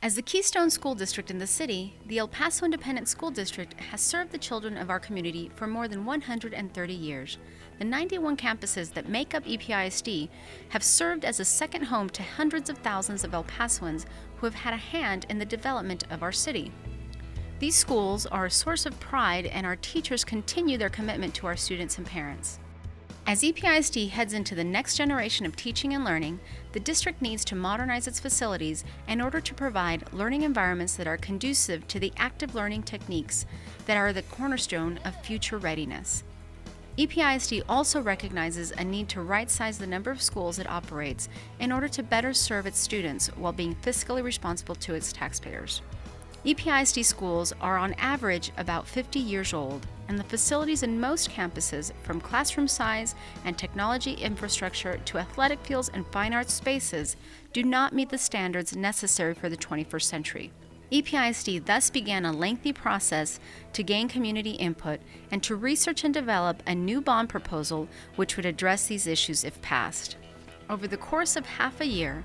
As the Keystone School District in the city, the El Paso Independent School District has served the children of our community for more than 130 years. The 91 campuses that make up EPISD have served as a second home to hundreds of thousands of El Pasoans who have had a hand in the development of our city. These schools are a source of pride, and our teachers continue their commitment to our students and parents. As EPISD heads into the next generation of teaching and learning, the district needs to modernize its facilities in order to provide learning environments that are conducive to the active learning techniques that are the cornerstone of future readiness. EPISD also recognizes a need to right-size the number of schools it operates in order to better serve its students while being fiscally responsible to its taxpayers. EPISD schools are on average about 50 years old, and the facilities in most campuses, from classroom size and technology infrastructure to athletic fields and fine arts spaces, do not meet the standards necessary for the 21st century. EPISD thus began a lengthy process to gain community input and to research and develop a new bond proposal which would address these issues if passed. Over the course of half a year,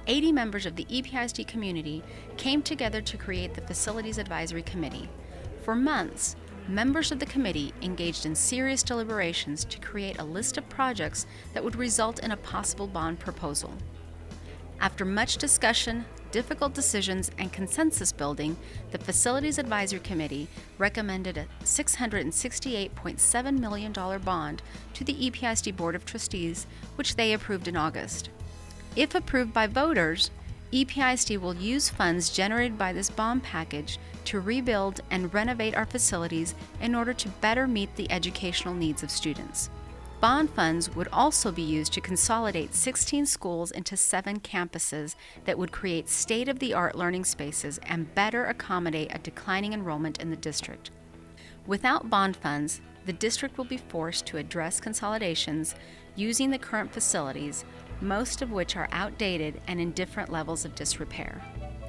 80 members of the EPISD community came together to create the Facilities Advisory Committee. For months, members of the committee engaged in serious deliberations to create a list of projects that would result in a possible bond proposal. After much discussion, difficult decisions, and consensus building, the Facilities Advisory Committee recommended a $668.7 million bond to the EPISD Board of Trustees, which they approved in August. If approved by voters, EPISD will use funds generated by this bond package to rebuild and renovate our facilities in order to better meet the educational needs of students. Bond funds would also be used to consolidate 16 schools into 7 campuses that would create state-of-the-art learning spaces and better accommodate a declining enrollment in the district. Without bond funds, the district will be forced to address consolidations using the current facilities, most of which are outdated and in different levels of disrepair.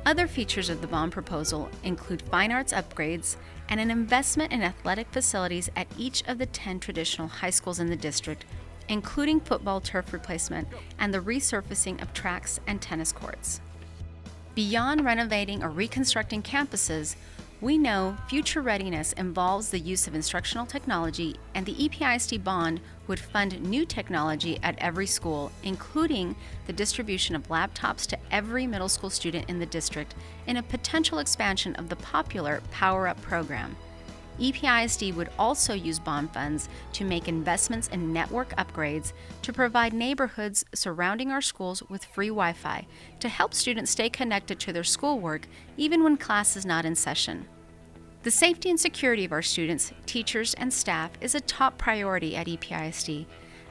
Other features of the bond proposal include fine arts upgrades and an investment in athletic facilities at each of the 10 traditional high schools in the district, including football turf replacement and the resurfacing of tracks and tennis courts. Beyond renovating or reconstructing campuses, we know future readiness involves the use of instructional technology, and the EPISD bond would fund new technology at every school, including the distribution of laptops to every middle school student in the district in a potential expansion of the popular Power Up program. EPISD would also use bond funds to make investments in network upgrades to provide neighborhoods surrounding our schools with free Wi-Fi to help students stay connected to their schoolwork even when class is not in session. The safety and security of our students, teachers, and staff is a top priority at EPISD.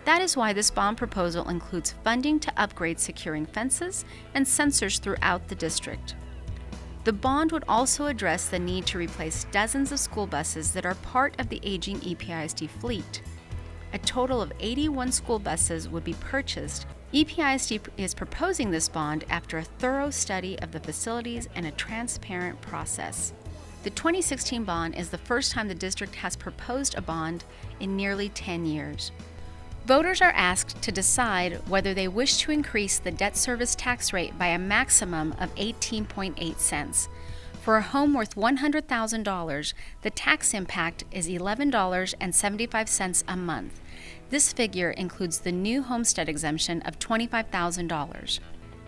That is why this bond proposal includes funding to upgrade securing fences and sensors throughout the district. The bond would also address the need to replace dozens of school buses that are part of the aging EPISD fleet. A total of 81 school buses would be purchased. EPISD is proposing this bond after a thorough study of the facilities and a transparent process. The 2016 bond is the first time the district has proposed a bond in nearly 10 years. Voters are asked to decide whether they wish to increase the debt service tax rate by a maximum of 18.8 cents. For a home worth $100,000, the tax impact is $11.75 a month. This figure includes the new homestead exemption of $25,000.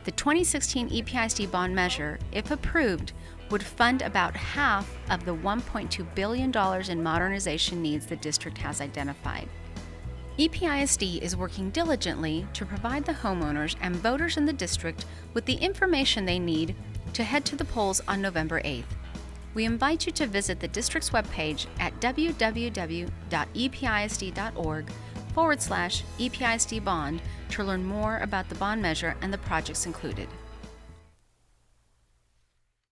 The 2016 EPISD bond measure, if approved, would fund about half of the $1.2 billion in modernization needs the district has identified. EPISD is working diligently to provide the homeowners and voters in the district with the information they need to head to the polls on November 8th. We invite you to visit the district's webpage at www.episd.org/EPISD bond to learn more about the bond measure and the projects included.